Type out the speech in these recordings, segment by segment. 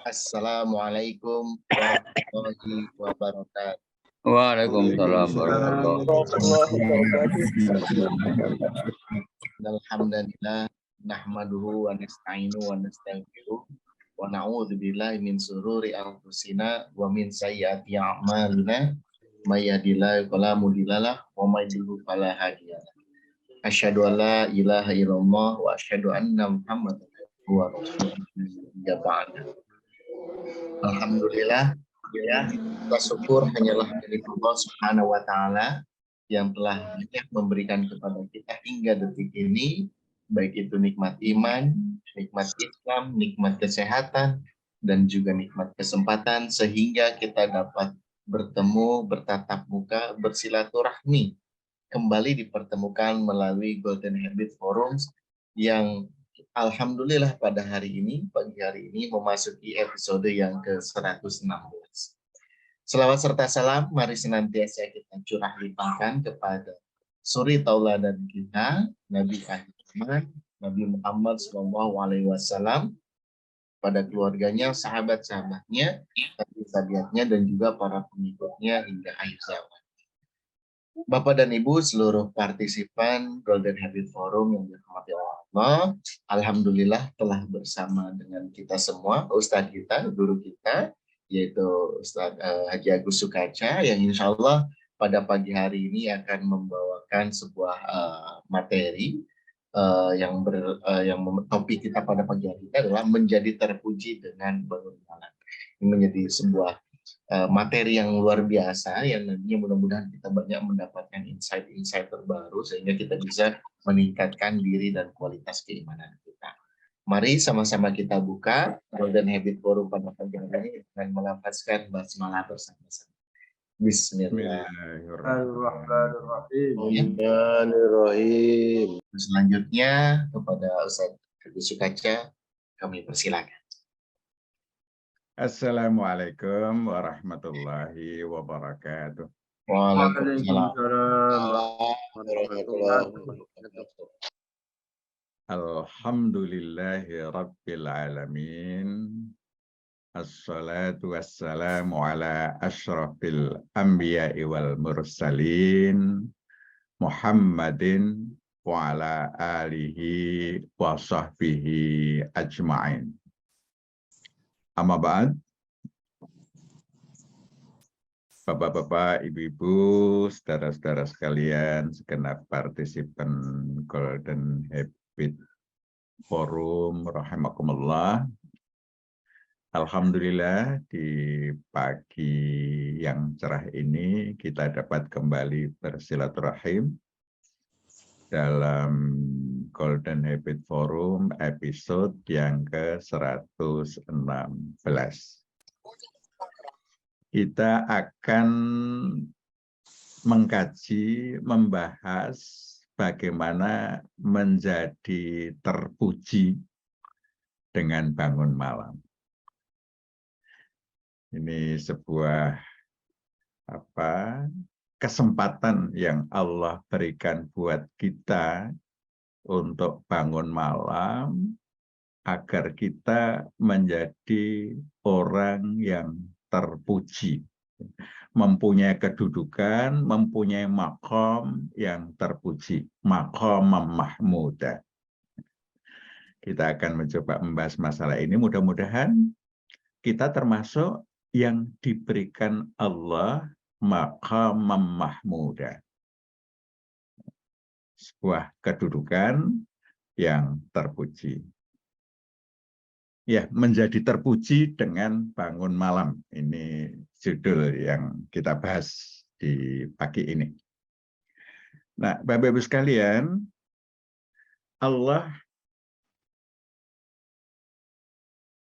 Assalamualaikum warahmatullahi wabarakatuh. Waalaikumsalam warahmatullahi Alhamdulillah nahmaduhu wa nasta'inu wa nastaghfiruh wa na'udzu billahi min sururi anfusina wa min sayyiati a'malina may yahdihillahu fala mudhillalah wa may yudhlil fala hadiyalah. Asyhadu an la ilaha illallah wa asyhadu anna Muhammadan wa rasulullah. Alhamdulillah, ya, kita syukur hanyalah dari Allah Subhanahu wa taala yang telah banyak memberikan kepada kita hingga detik ini, baik itu nikmat iman, nikmat Islam, nikmat kesehatan, dan juga nikmat kesempatan sehingga kita dapat bertemu, bertatap muka, bersilaturahmi, kembali dipertemukan melalui Golden Habit Forums yang alhamdulillah pada hari ini, pagi hari ini memasuki episode yang ke-116. Selawat serta salam, mari senantiasa kita curah limpahkan kepada suri tauladan kita, Nabi Ahmad, Nabi Muhammad SAW, pada keluarganya, sahabat-sahabatnya, tabiatnya, dan juga para pengikutnya hingga akhir zaman. Bapak dan Ibu seluruh partisipan Golden Habit Forum yang dirahmati Allah, alhamdulillah telah bersama dengan kita semua, Ustadz kita, guru kita, yaitu Ustadz Haji Agus Sukaca, yang insya Allah pada pagi hari ini akan membawakan sebuah materi yang topik kita pada pagi hari ini adalah menjadi terpuji dengan bangun malam. Ini menjadi sebuah materi yang luar biasa yang nantinya mudah-mudahan kita banyak mendapatkan insight-insight terbaru sehingga kita bisa meningkatkan diri dan kualitas keimanan kita. Mari sama-sama kita buka Golden Habit Forum pada pagi hari ini dengan melafazkan basmalah bersama-sama. Bismillahirrahmanirrahim. Selanjutnya kepada Ustadz Agus Sukaca kami persilakan. Assalamualaikum warahmatullahi wabarakatuh. Waalaikumsalam warahmatullahi wabarakatuh. Alhamdulillahi rabbil alamin. Assalatu wassalamu ala asyrafil anbiya'i wal mursalin Muhammadin wa ala alihi wa sahbihi ajma'in. Amma ba'd, Bapak-bapak, ibu-ibu, saudara-saudara sekalian, segenap partisipan Golden Habit Forum, rahimakumullah. Alhamdulillah di pagi yang cerah ini kita dapat kembali bersilaturahim dalam Golden Habit Forum episode yang ke-116. Kita akan mengkaji, membahas bagaimana menjadi terpuji dengan bangun malam. Ini sebuah kesempatan yang Allah berikan buat kita untuk bangun malam agar kita menjadi orang yang terpuji, mempunyai kedudukan, mempunyai maqam yang terpuji, maqam mahmudah. Kita akan mencoba membahas masalah ini, mudah-mudahan kita termasuk yang diberikan Allah maqam mahmudah. Sebuah kedudukan yang terpuji. Ya, menjadi terpuji dengan bangun malam. Ini judul yang kita bahas di pagi ini. Nah, Bapak-Ibu sekalian, Allah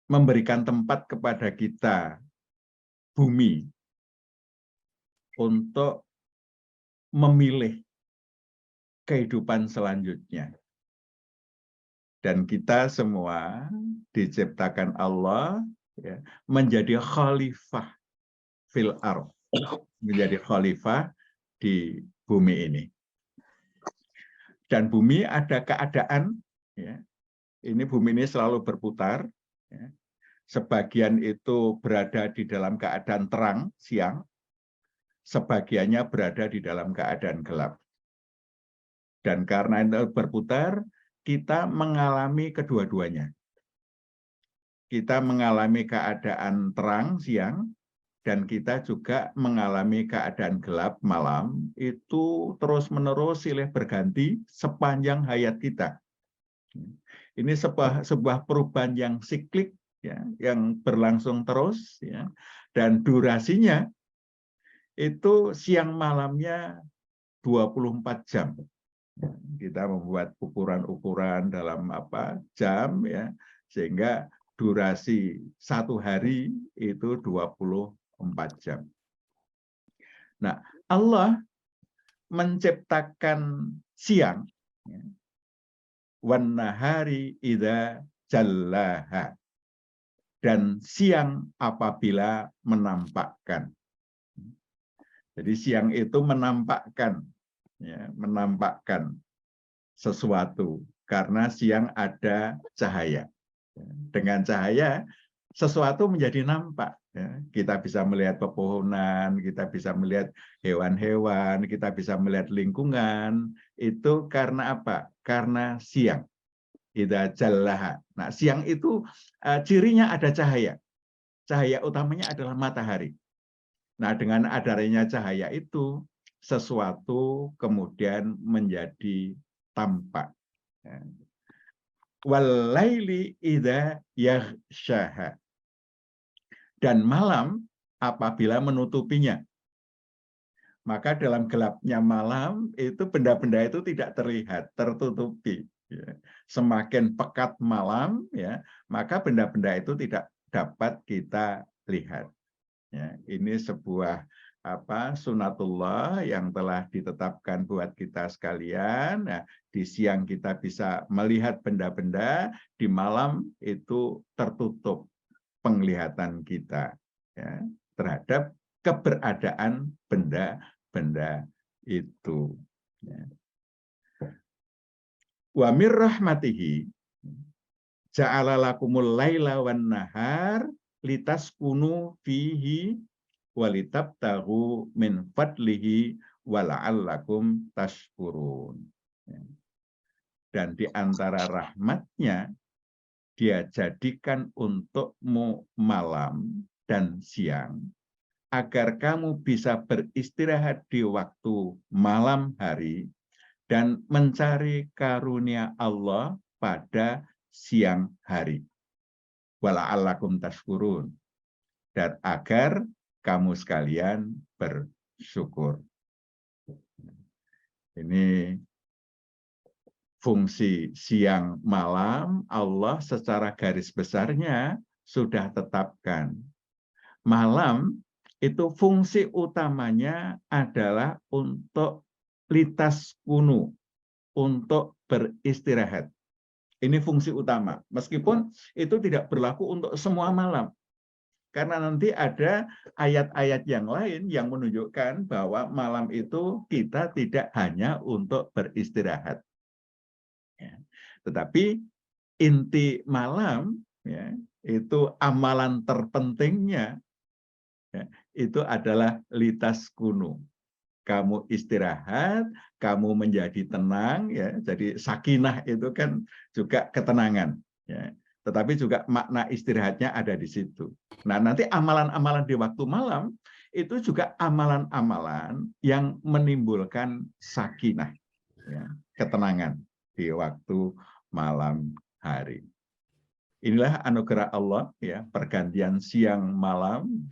memberikan tempat kepada kita, bumi, untuk memilih kehidupan selanjutnya. Dan kita semua diciptakan Allah ya, menjadi khalifah fil ardh, menjadi khalifah di bumi ini. Dan bumi ada keadaan, ya, ini bumi ini selalu berputar, ya, Sebagian itu berada di dalam keadaan terang, siang. Sebagiannya berada di dalam keadaan gelap. Dan karena itu berputar, kita mengalami kedua-duanya. Kita mengalami keadaan terang, siang, dan kita juga mengalami keadaan gelap, malam. Itu terus-menerus silih berganti sepanjang hayat kita. Ini sebuah perubahan yang siklik, ya, yang berlangsung terus, ya, dan durasinya itu siang malamnya 24 jam. Kita membuat ukuran-ukuran dalam jam, ya, sehingga durasi satu hari itu 24 jam. Nah, Allah menciptakan siang, ya, wan nahari idza jallaha, dan siang apabila menampakkan. Jadi siang itu menampakkan, ya, menampakkan sesuatu karena siang ada cahaya. Dengan cahaya sesuatu menjadi nampak. Ya. Kita bisa melihat pepohonan, kita bisa melihat hewan-hewan, kita bisa melihat lingkungan. Itu karena apa? Karena siang. Idza jallaha. Nah, siang itu cirinya ada cahaya. Cahaya utamanya adalah matahari. Nah, dengan adanya cahaya itu, sesuatu kemudian menjadi tampak. Walaili idza yaghshaha. Dan malam apabila menutupinya. Maka dalam gelapnya malam itu benda-benda itu tidak terlihat, tertutupi. Semakin pekat malam, ya, maka benda-benda itu tidak dapat kita lihat. Ya, ini sebuah sunatullah yang telah ditetapkan buat kita sekalian. Nah, di siang kita bisa melihat benda-benda, di malam itu tertutup penglihatan kita, ya, terhadap keberadaan benda-benda itu. Ya. Wa mir rahmatihi ja'ala lakumul laila wan nahar litaskunu fihi walitabtaghu min fadlihi wala'allakum tashkurun. Dan di antara rahmatnya, dia jadikan untukmu malam dan siang, agar kamu bisa beristirahat di waktu malam hari dan mencari karunia Allah pada siang hari. Wala'allakum tashkurun. Dan agar kamu sekalian bersyukur. Ini fungsi siang malam Allah secara garis besarnya sudah tetapkan. Malam itu fungsi utamanya adalah untuk litas kunu, untuk beristirahat. Ini fungsi utama. Meskipun itu tidak berlaku untuk semua malam. Karena nanti ada ayat-ayat yang lain yang menunjukkan bahwa malam itu kita tidak hanya untuk beristirahat. Ya. Tetapi inti malam, ya, itu amalan terpentingnya, ya, itu adalah litas kunu. Kamu istirahat, kamu menjadi tenang, ya. Jadi sakinah itu kan juga ketenangan, ya. Tetapi juga makna istirahatnya ada di situ. Nah, nanti amalan-amalan di waktu malam itu juga amalan-amalan yang menimbulkan sakinah, ya, ketenangan di waktu malam hari. Inilah anugerah Allah, ya, pergantian siang malam.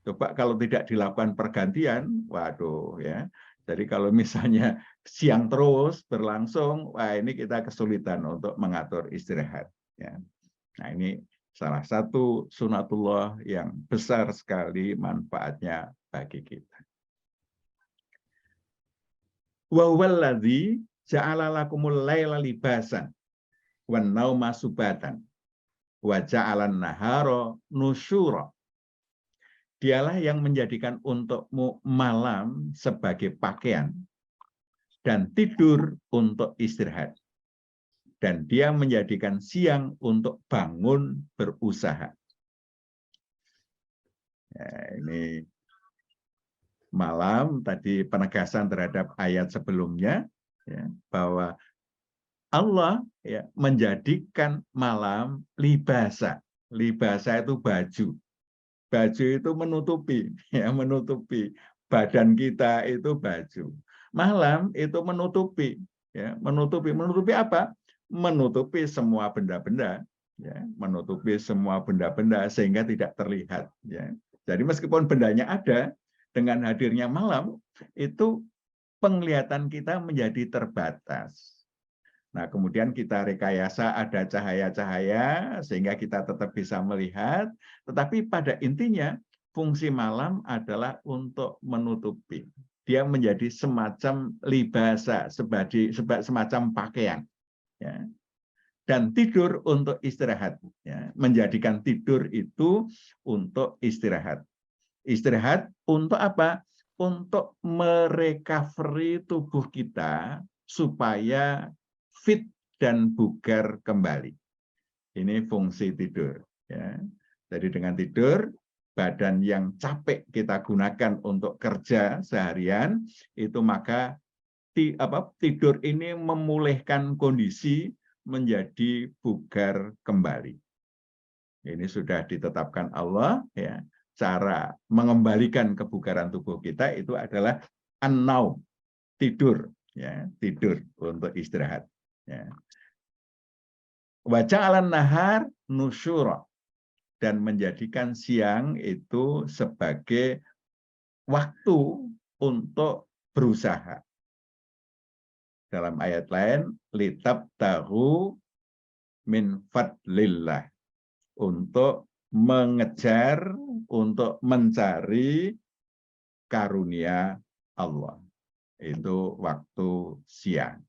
Coba kalau tidak dilakukan pergantian, waduh, ya. Jadi kalau misalnya siang terus berlangsung, wah ini kita kesulitan untuk mengatur istirahat. Ya. Nah ini salah satu sunatullah yang besar sekali manfaatnya bagi kita. Wa huwallazi ja'ala lakumul laila libasan wan nauma subatan wa ja'alan nahara nusyura. Dialah yang menjadikan untukmu malam sebagai pakaian dan tidur untuk istirahat. Dan dia menjadikan siang untuk bangun berusaha. Ya, ini malam tadi penegasan terhadap ayat sebelumnya, ya, bahwa Allah ya menjadikan malam libasa. Libasa itu baju. Baju itu menutupi, ya menutupi badan kita itu baju. Malam itu menutupi, ya menutupi apa? Menutupi semua benda-benda, ya menutupi semua benda-benda sehingga tidak terlihat. Ya. Jadi meskipun bendanya ada, dengan hadirnya malam itu penglihatan kita menjadi terbatas. Nah, kemudian kita rekayasa ada cahaya-cahaya sehingga kita tetap bisa melihat, tetapi pada intinya fungsi malam adalah untuk menutupi. Dia menjadi semacam libasa, semacam pakaian. Ya. Dan tidur untuk istirahat. Ya. Menjadikan tidur itu untuk istirahat. Istirahat untuk apa? Untuk merecovery tubuh kita supaya fit dan bugar kembali. Ini fungsi tidur. Ya. Jadi dengan tidur, badan yang capek kita gunakan untuk kerja seharian, itu maka tidur ini memulihkan kondisi menjadi bugar kembali. Ini sudah ditetapkan Allah. Ya. Cara mengembalikan kebugaran tubuh kita itu adalah an-naum, tidur. Ya, tidur untuk istirahat. Ya. Wa ja'alan nahar nusyura, dan menjadikan siang itu sebagai waktu untuk berusaha. Dalam ayat lain, litabtaghu min fadlillah, untuk mengejar, untuk mencari karunia Allah. Itu waktu siang.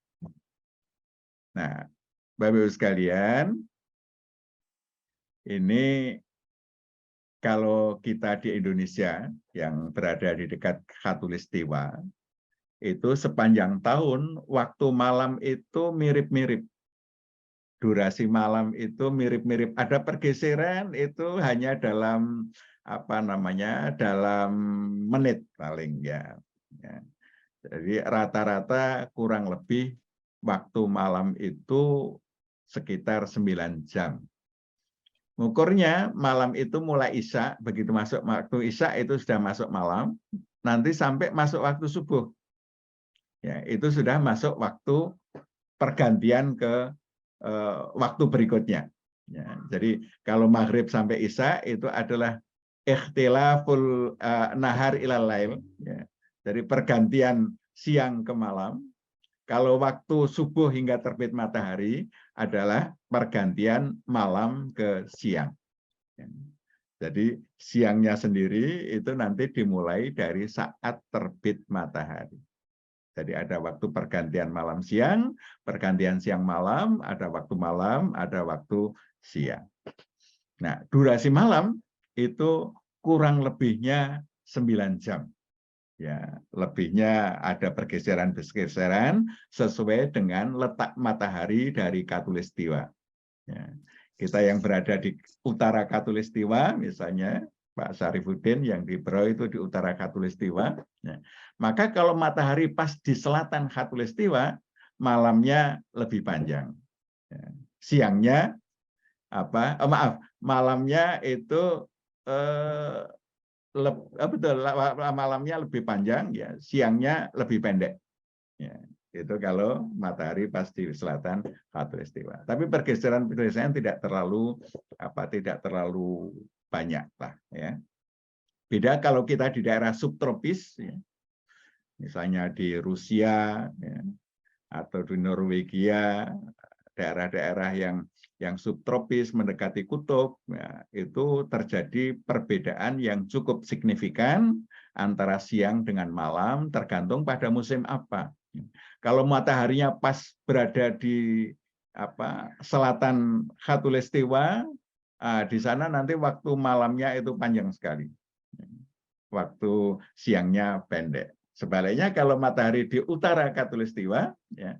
Nah, Bapak-Ibu sekalian, ini kalau kita di Indonesia yang berada di dekat Khatulistiwa, itu sepanjang tahun waktu malam itu mirip-mirip. Durasi malam itu mirip-mirip. Ada pergeseran itu hanya dalam dalam menit paling ya. Jadi rata-rata kurang lebih waktu malam itu sekitar 9 jam. Ukurnya malam itu mulai isya, begitu masuk waktu isya itu sudah masuk malam, nanti sampai masuk waktu subuh. Ya, itu sudah masuk waktu pergantian ke waktu berikutnya. Ya, jadi kalau maghrib sampai isya itu adalah ikhtilaful nahar ilal lail. Ya. Jadi pergantian siang ke malam. Kalau waktu subuh hingga terbit matahari adalah pergantian malam ke siang. Ya. Jadi siangnya sendiri itu nanti dimulai dari saat terbit matahari. Jadi ada waktu pergantian malam siang, pergantian siang malam, ada waktu malam, ada waktu siang. Nah, durasi malam itu kurang lebihnya 9 jam. Ya, lebihnya ada pergeseran-pergeseran sesuai dengan letak matahari dari Khatulistiwa. Ya. Kita yang berada di utara Khatulistiwa, misalnya Pak Syarifuddin yang di Berau itu di utara Khatulistiwa. Ya. Maka kalau matahari pas di selatan Khatulistiwa, malamnya lebih panjang. Ya. Siangnya malamnya itu malamnya lebih panjang, ya siangnya lebih pendek. Ya, itu kalau matahari pas di selatan Khatulistiwa. Tapi pergeseran tidak terlalu banyak lah. Ya. Beda kalau kita di daerah subtropis, ya. Misalnya di Rusia, ya, atau di Norwegia, daerah-daerah yang subtropis mendekati kutub, ya, itu terjadi perbedaan yang cukup signifikan antara siang dengan malam, tergantung pada musim apa. Kalau mataharinya pas berada di selatan Khatulistiwa, di sana nanti waktu malamnya itu panjang sekali, waktu siangnya pendek. Sebaliknya kalau matahari di utara Khatulistiwa, ya,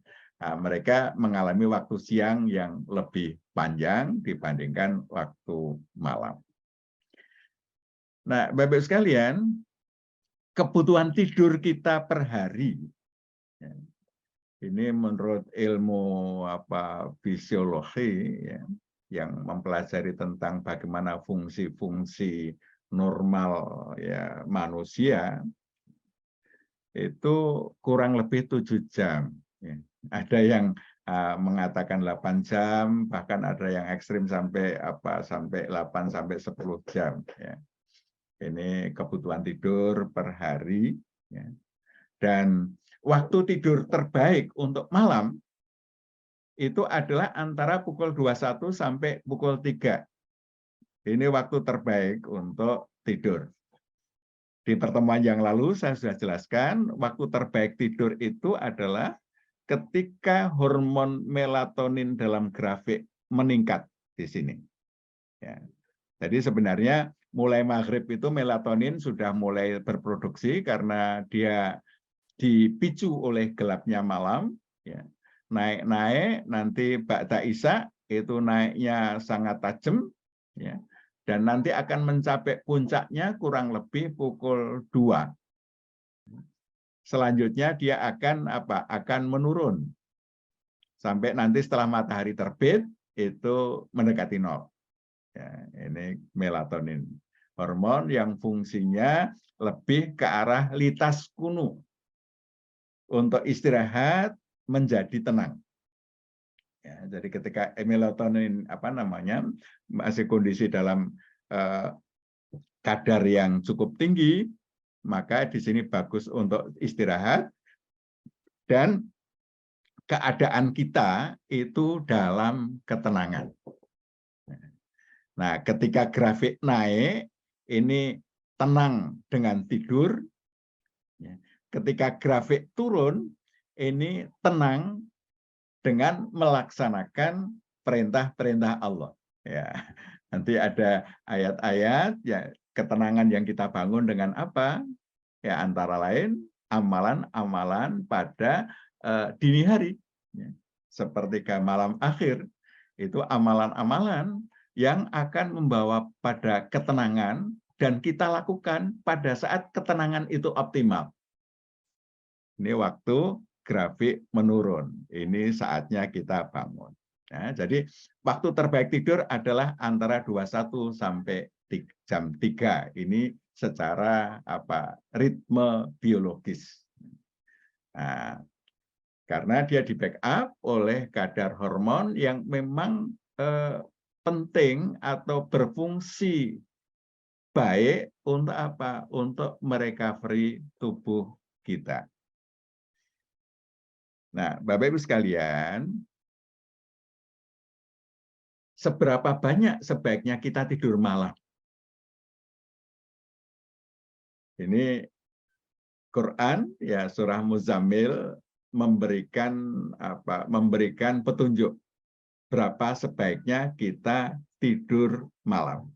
mereka mengalami waktu siang yang lebih panjang dibandingkan waktu malam. Nah, Bapak Ibu sekalian, kebutuhan tidur kita per hari, ya, ini menurut ilmu fisiologi, ya, yang mempelajari tentang bagaimana fungsi-fungsi normal ya manusia, itu kurang lebih 7 jam. Ya. Ada yang mengatakan 8 jam, bahkan ada yang ekstrim sampai 8 sampai 10 jam. Ya. Ini kebutuhan tidur per hari. Ya. Dan waktu tidur terbaik untuk malam itu adalah antara pukul 21 sampai pukul 3. Ini waktu terbaik untuk tidur. Di pertemuan yang lalu saya sudah jelaskan, waktu terbaik tidur itu adalah ketika hormon melatonin dalam grafik meningkat di sini. Ya. Jadi sebenarnya mulai maghrib itu melatonin sudah mulai berproduksi karena dia dipicu oleh gelapnya malam. Ya. Naik-naik, nanti ba'da isya itu naiknya sangat tajam. Ya. Dan nanti akan mencapai puncaknya kurang lebih pukul 2. Selanjutnya dia akan menurun sampai nanti setelah matahari terbit itu mendekati 0. Ya, ini melatonin, hormon yang fungsinya lebih ke arah litas kunu untuk istirahat menjadi tenang. Ya, jadi ketika melatonin masih kondisi dalam kadar yang cukup tinggi, maka di sini bagus untuk istirahat dan keadaan kita itu dalam ketenangan. Nah, ketika grafik naik, ini tenang dengan tidur. Ketika grafik turun, ini tenang dengan melaksanakan perintah-perintah Allah. Ya, nanti ada ayat-ayat ya ketenangan yang kita bangun dengan apa? Ya antara lain amalan-amalan pada dini hari, ya. Sepertiga malam akhir itu amalan-amalan yang akan membawa pada ketenangan dan kita lakukan pada saat ketenangan itu optimal. Ini waktu grafik menurun. Ini saatnya kita bangun. Nah, jadi waktu terbaik tidur adalah antara 21 sampai jam 3. Ini secara ritme biologis. Nah, karena dia di backup oleh kadar hormon yang memang penting atau berfungsi baik untuk apa? Untuk merecovery tubuh kita. Nah, Bapak Ibu sekalian, seberapa banyak sebaiknya kita tidur malam? Ini Quran ya surah Muzammil memberikan petunjuk berapa sebaiknya kita tidur malam.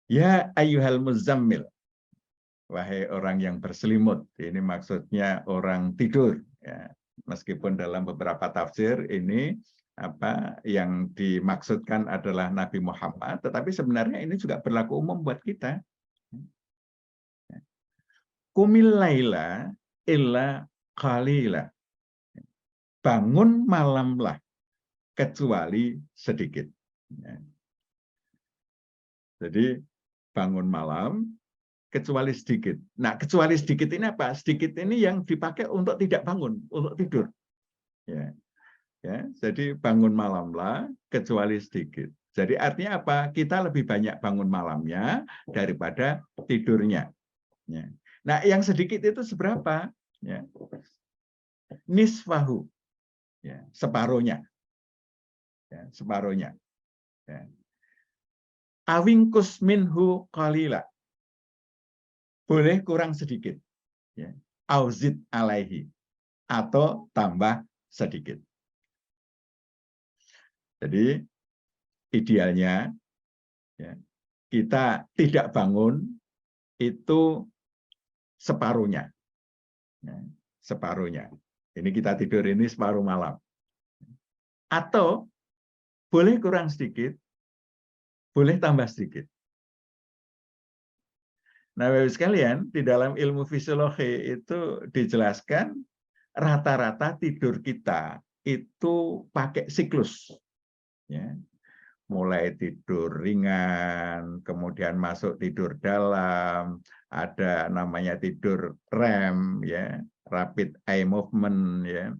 Ya ayyuhal muzammil, wahai orang yang berselimut. Ini maksudnya orang tidur. Ya. Meskipun dalam beberapa tafsir ini yang dimaksudkan adalah Nabi Muhammad, tetapi sebenarnya ini juga berlaku umum buat kita. Qumil laila illa qalila. Bangun malamlah kecuali sedikit. Jadi bangun malam kecuali sedikit. Nah, kecuali sedikit ini apa? Sedikit ini yang dipakai untuk tidak bangun, untuk tidur. Ya, jadi bangun malamlah kecuali sedikit. Jadi artinya apa? Kita lebih banyak bangun malamnya daripada tidurnya. Ya. Nah, yang sedikit itu seberapa? Ya. Nisfahu, ya, separuhnya. Ya, separuhnya. Ya. Awingkus minhu qalila. Boleh kurang sedikit. Ya. Auzid alaihi. Atau tambah sedikit. Jadi idealnya ya, kita tidak bangun itu separuhnya. Ya, separuhnya. Ini kita tidur ini separuh malam. Atau boleh kurang sedikit, boleh tambah sedikit. Nah, Bapak sekalian, di dalam ilmu fisiologi itu dijelaskan rata-rata tidur kita itu pakai siklus. Ya. Mulai tidur ringan, kemudian masuk tidur dalam, ada namanya tidur REM, ya, rapid eye movement, ya.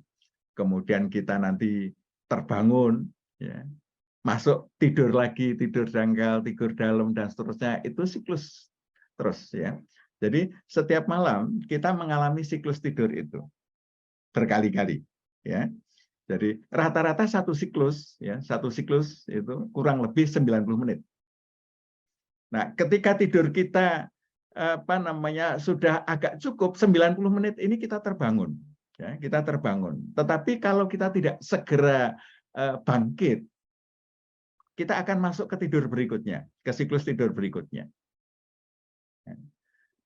Kemudian kita nanti terbangun, ya, masuk tidur lagi, tidur dangkal, tidur dalam, dan seterusnya. Itu siklus terus, ya. Jadi setiap malam kita mengalami siklus tidur itu berkali-kali, ya. Jadi rata-rata satu siklus, ya, satu siklus itu kurang lebih 90 menit. Nah, ketika tidur kita sudah agak cukup 90 menit ini kita terbangun, ya, kita terbangun. Tetapi kalau kita tidak segera bangkit, kita akan masuk ke tidur berikutnya, ke siklus tidur berikutnya.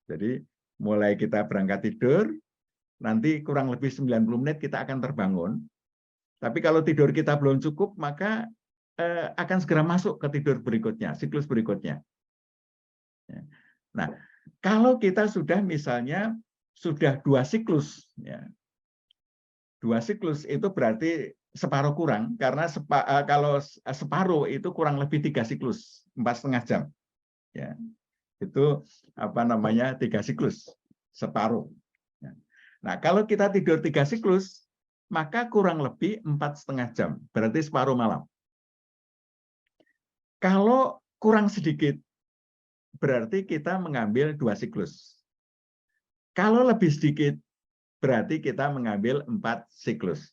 Jadi mulai kita berangkat tidur, nanti kurang lebih 90 menit kita akan terbangun. Tapi kalau tidur kita belum cukup, maka akan segera masuk ke tidur berikutnya, siklus berikutnya. Nah, kalau kita sudah misalnya sudah 2 siklus, ya, 2 siklus itu berarti separuh kurang, karena kalau separuh itu kurang lebih 3 siklus, 4,5 jam. Ya, itu 3 siklus, separuh. Nah, kalau kita tidur 3 siklus, maka kurang lebih 4,5 jam, berarti separuh malam. Kalau kurang sedikit, berarti kita mengambil 2 siklus. Kalau lebih sedikit, berarti kita mengambil 4 siklus.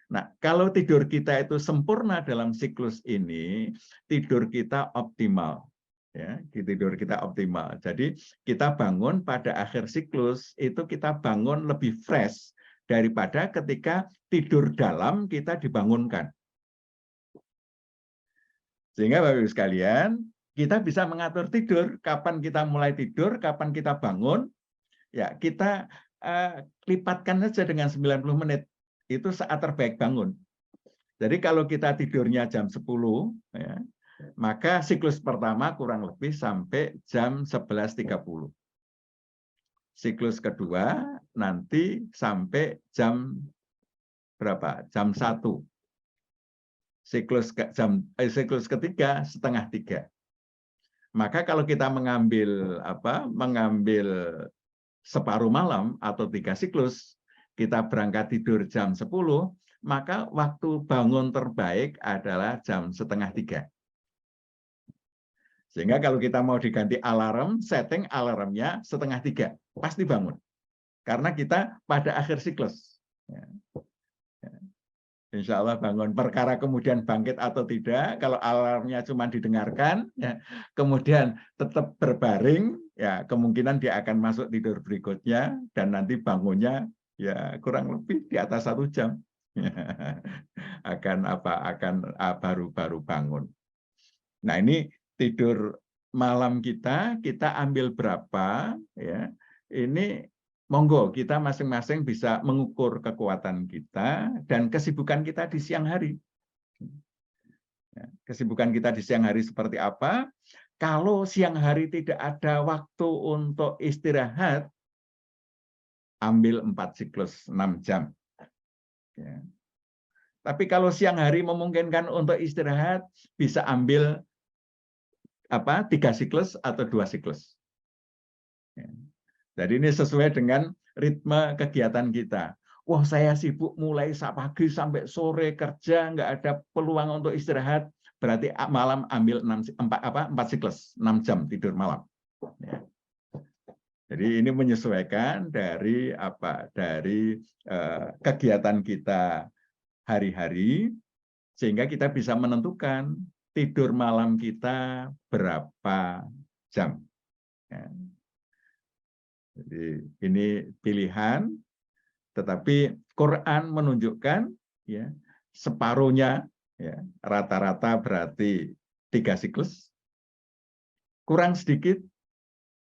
Nah, kalau tidur kita itu sempurna dalam siklus ini, tidur kita optimal. Ya, tidur kita optimal. Jadi kita bangun pada akhir siklus, itu kita bangun lebih fresh daripada ketika tidur dalam kita dibangunkan. Sehingga Bapak Ibu sekalian, kita bisa mengatur tidur, kapan kita mulai tidur, kapan kita bangun, ya kita lipatkan saja dengan 90 menit. Itu saat terbaik bangun. Jadi kalau kita tidurnya jam 10, ya, maka siklus pertama kurang lebih sampai jam 11.30. Siklus kedua nanti sampai jam berapa? Jam 1. Siklus ketiga 2:30. Maka kalau kita mengambil separuh malam atau 3 siklus, kita berangkat tidur jam 10, maka waktu bangun terbaik adalah jam 2:30. Sehingga kalau kita mau diganti alarm, setting alarmnya 2:30, pasti bangun. Karena kita pada akhir siklus. Insya Allah bangun. Perkara kemudian bangkit atau tidak, kalau alarmnya cuma didengarkan, ya, kemudian tetap berbaring, ya kemungkinan dia akan masuk tidur berikutnya, dan nanti bangunnya ya kurang lebih di atas 1 jam. akan baru bangun. Nah, ini tidur malam kita ambil berapa, ya. Ini monggo kita masing-masing bisa mengukur kekuatan kita dan kesibukan kita di siang hari. Kesibukan kita di siang hari seperti apa? Kalau siang hari tidak ada waktu untuk istirahat, ambil 4 siklus 6 jam. Ya. Tapi kalau siang hari memungkinkan untuk istirahat, bisa ambil 3 siklus atau 2 siklus. Ya. Jadi ini sesuai dengan ritme kegiatan kita. Wah, saya sibuk mulai pagi sampai sore kerja, nggak ada peluang untuk istirahat. Berarti malam ambil 4 siklus, 6 jam tidur malam. Ya. Jadi ini menyesuaikan dari kegiatan kita hari-hari, sehingga kita bisa menentukan tidur malam kita berapa jam. Ya. Jadi ini pilihan, tetapi Quran menunjukkan ya separuhnya, ya rata-rata berarti 3 siklus, kurang sedikit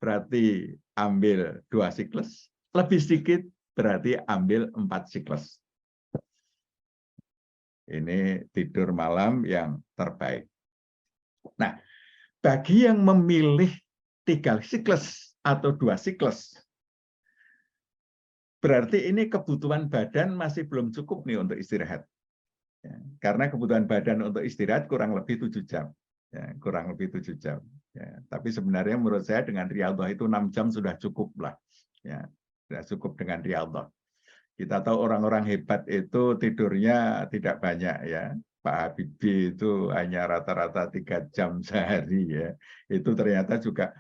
berarti ambil 2 siklus, lebih sedikit berarti ambil 4 siklus. Ini tidur malam yang terbaik. Nah, bagi yang memilih 3 siklus atau 2 siklus, berarti ini kebutuhan badan masih belum cukup nih untuk istirahat. Ya, karena kebutuhan badan untuk istirahat kurang lebih 7 jam. Ya, kurang lebih 7 jam. Ya, tapi sebenarnya menurut saya dengan riyadhah itu 6 jam sudah cukup lah. Ya, sudah cukup dengan riyadhah. Kita tahu orang-orang hebat itu tidurnya tidak banyak ya. Pak Habibie itu hanya rata-rata 3 jam sehari ya. Itu ternyata juga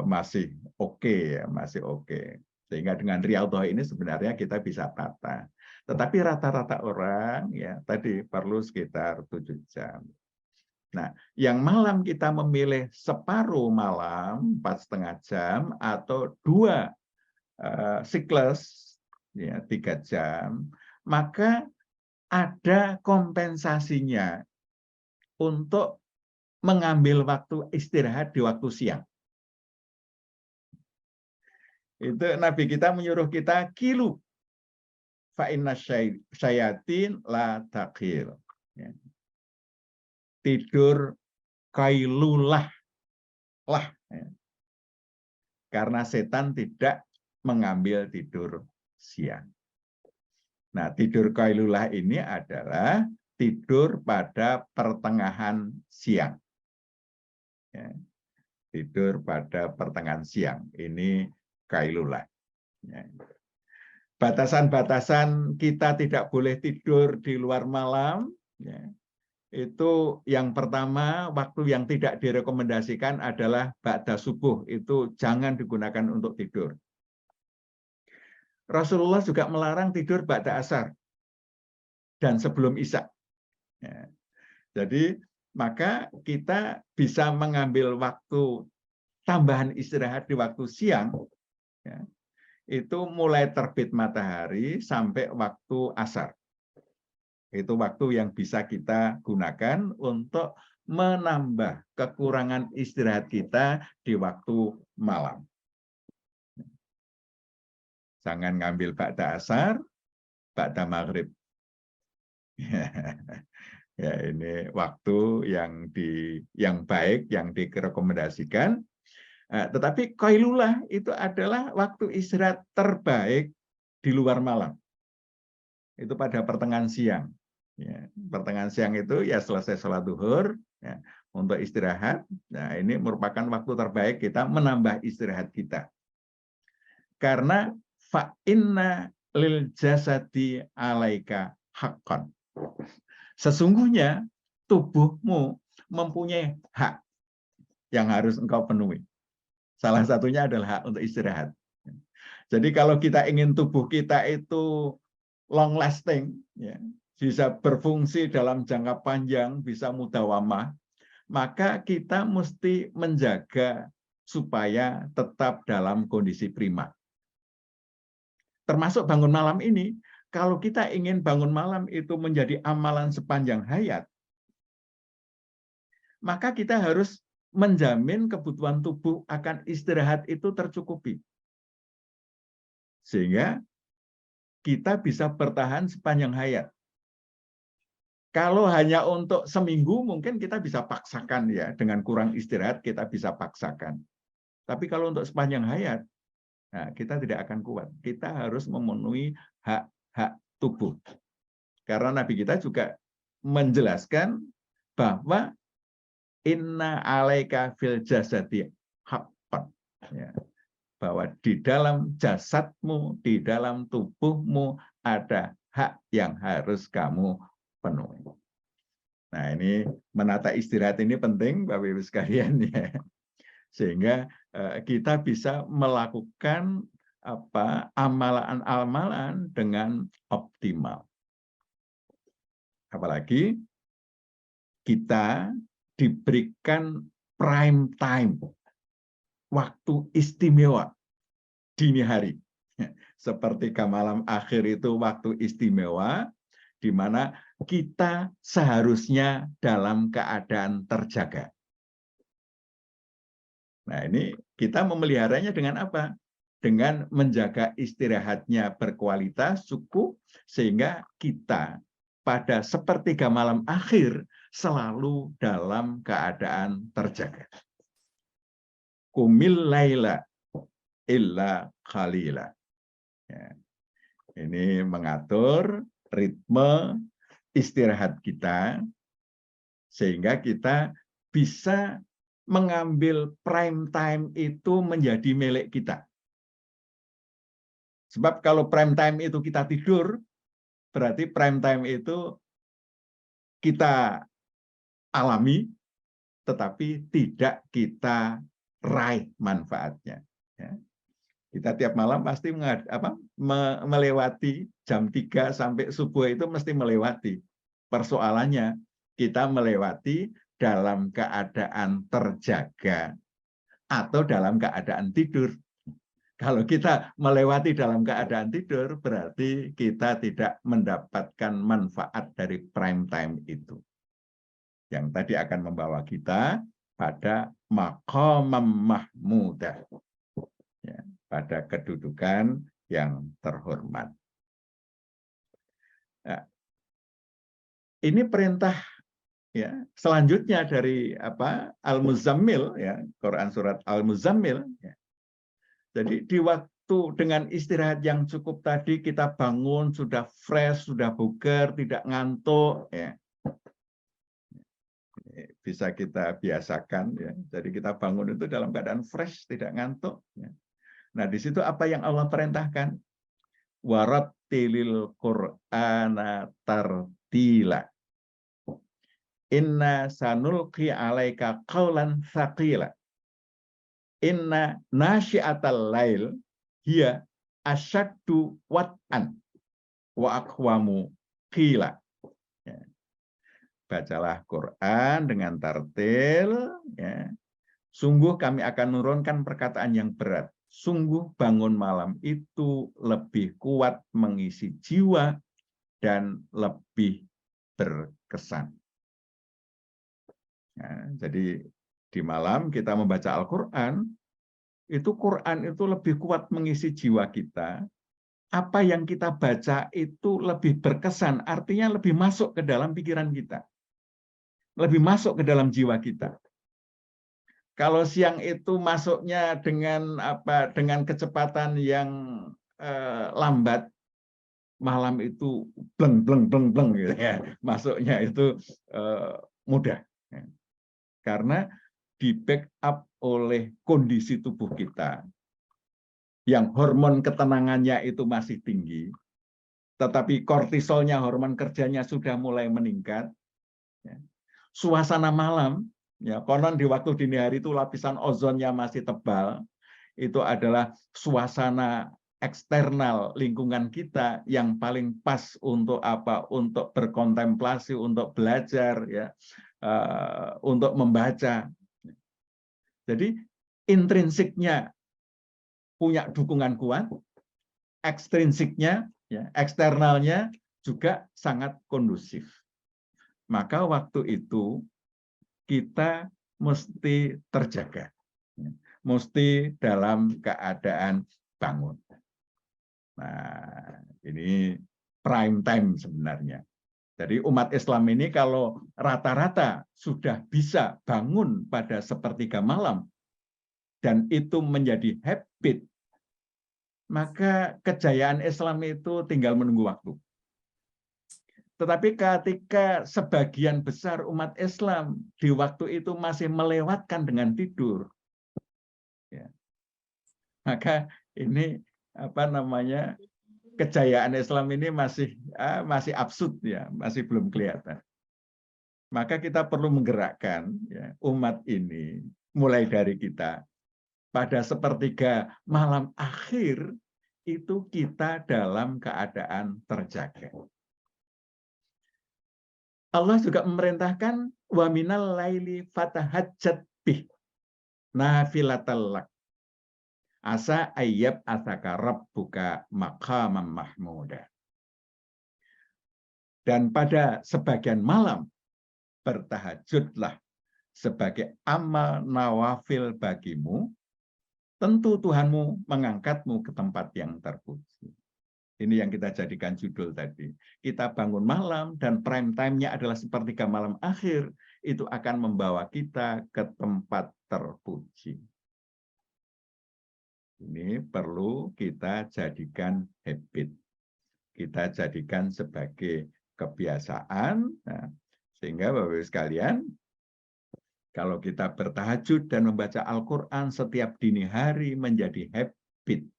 masih oke ya, masih oke. Sehingga dengan riyadhah ini sebenarnya kita bisa tata. Tetapi rata-rata orang ya tadi perlu sekitar 7 jam. Nah, yang malam kita memilih separuh malam 4,5 jam atau 2 siklus ya 3 jam, maka ada kompensasinya untuk mengambil waktu istirahat di waktu siang. Itu Nabi kita menyuruh kita kilu fa inna syayatin la taqil. Ya. Tidur kailulah lah ya. Karena setan tidak mengambil tidur siang. Nah, tidur kailulah ini adalah tidur pada pertengahan siang. Ya. Tidur pada pertengahan siang. Ini kailulah. Ya. Batasan-batasan kita tidak boleh tidur di luar malam. Ya. Itu yang pertama, waktu yang tidak direkomendasikan adalah ba'da subuh. Itu jangan digunakan untuk tidur. Rasulullah juga melarang tidur ba'da asar dan sebelum isya. Ya. Jadi maka kita bisa mengambil waktu tambahan istirahat di waktu siang, ya, itu mulai terbit matahari sampai waktu asar. Itu waktu yang bisa kita gunakan untuk menambah kekurangan istirahat kita di waktu malam. Jangan ngambil ba'da asar, ba'da maghrib. Ya, ini waktu yang baik, yang direkomendasikan. Tetapi qailulah itu adalah waktu istirahat terbaik di luar malam. Itu pada pertengahan siang. Ya, pertengahan siang itu ya selesai sholat duhur ya, untuk istirahat. Nah, ini merupakan waktu terbaik kita menambah istirahat kita. Karena fa inna lil jasadi alaika haqqan. Sesungguhnya tubuhmu mempunyai hak yang harus engkau penuhi. Salah satunya adalah hak untuk istirahat. Jadi kalau kita ingin tubuh kita itu long lasting, ya, bisa berfungsi dalam jangka panjang, bisa mudawamah, maka kita mesti menjaga supaya tetap dalam kondisi prima. Termasuk bangun malam ini, kalau kita ingin bangun malam itu menjadi amalan sepanjang hayat, maka kita harus menjamin kebutuhan tubuh akan istirahat itu tercukupi. Sehingga kita bisa bertahan sepanjang hayat. Kalau hanya untuk seminggu mungkin kita bisa paksakan ya, dengan kurang istirahat kita bisa paksakan. Tapi kalau untuk sepanjang hayat, nah, kita tidak akan kuat. Kita harus memenuhi hak-hak tubuh. Karena Nabi kita juga menjelaskan bahwa inna alaika fil jasadi haqqan. Ya, bahwa di dalam jasadmu, di dalam tubuhmu ada hak yang harus kamu penuhi. Nah, ini menata istirahat ini penting Bapak Ibu sekalian ya. Sehingga kita bisa melakukan amalan-amalan dengan optimal. Apalagi kita diberikan prime time, waktu istimewa dini hari. Seperti malam akhir itu waktu istimewa, di mana kita seharusnya dalam keadaan terjaga. Nah, ini kita memeliharanya dengan apa? Dengan menjaga istirahatnya berkualitas, cukup, sehingga kita pada sepertiga malam akhir selalu dalam keadaan terjaga. Qumil laila illa qalila. Ya. Ini mengatur ritme istirahat kita sehingga kita bisa mengambil prime time itu menjadi milik kita. Sebab kalau prime time itu kita tidur, berarti prime time itu kita alami, tetapi tidak kita raih manfaatnya. Ya. Kita tiap malam pasti melewati jam 3 sampai subuh itu mesti melewati. Persoalannya kita melewati dalam keadaan terjaga atau dalam keadaan tidur. Kalau kita melewati dalam keadaan tidur, berarti kita tidak mendapatkan manfaat dari prime time itu. Yang tadi akan membawa kita pada maqamam mahmudah. Ya, pada kedudukan yang terhormat. Nah, ini perintah ya selanjutnya dari Al-Muzammil ya, Quran surat Al-Muzammil ya. Jadi di waktu dengan istirahat yang cukup tadi kita bangun sudah fresh, sudah bugar, tidak ngantuk ya. Bisa kita biasakan ya. Jadi kita bangun itu dalam keadaan fresh, tidak ngantuk ya. Nah, di situ apa yang Allah perintahkan? Warattilil Qur'ana tartila. Inna sanulqi 'alaika qaulan tsaqila. Inna nasyi'atal lail hiya asyaddu wat'an wa aqwamu qila. Ya. Bacalah Quran dengan tartil ya. Sungguh kami akan menurunkan perkataan yang berat. Sungguh bangun malam itu lebih kuat mengisi jiwa dan lebih berkesan. Nah, jadi di malam kita membaca Al-Quran, Quran itu lebih kuat mengisi jiwa kita. Apa yang kita baca itu lebih berkesan, artinya lebih masuk ke dalam pikiran kita. Lebih masuk ke dalam jiwa kita. Kalau siang itu masuknya dengan kecepatan yang lambat, malam itu bleng bleng bleng bleng gitu ya. Masuknya itu mudah. Ya. Karena di backup oleh kondisi tubuh kita yang hormon ketenangannya itu masih tinggi, tetapi kortisolnya, hormon kerjanya sudah mulai meningkat. Ya. Suasana malam ya, konon di waktu dini hari itu lapisan ozonnya masih tebal. Itu adalah suasana eksternal lingkungan kita yang paling pas untuk apa? Untuk berkontemplasi, untuk belajar, ya, untuk membaca. Jadi intrinsiknya punya dukungan kuat, ekstrinsiknya, ya, eksternalnya juga sangat kondusif. Maka waktu itu kita mesti terjaga, mesti dalam keadaan bangun. Nah, ini prime time sebenarnya. Jadi umat Islam ini kalau rata-rata sudah bisa bangun pada sepertiga malam, dan itu menjadi habit, maka kejayaan Islam itu tinggal menunggu waktu. Tetapi ketika sebagian besar umat Islam di waktu itu masih melewatkan dengan tidur, ya, maka ini kejayaan Islam ini masih absurd ya, masih belum kelihatan. Maka kita perlu menggerakkan ya, umat ini mulai dari kita pada sepertiga malam akhir itu kita dalam keadaan terjaga. Allah juga memerintahkan wa minal laili fatahajjat bih nafilatal lak asa ayyab asaka rabbuka maqamam mahmuda. Dan pada sebagian malam bertahajudlah sebagai amal nawafil bagimu, tentu Tuhanmu mengangkatmu ke tempat yang terpuji. Ini yang kita jadikan judul tadi. Kita bangun malam dan prime time-nya adalah sepertiga malam akhir. Itu akan membawa kita ke tempat terpuji. Ini perlu kita jadikan habit. Kita jadikan sebagai kebiasaan. Nah, sehingga Bapak Ibu sekalian, kalau kita bertahajud dan membaca Al-Quran setiap dini hari menjadi habit,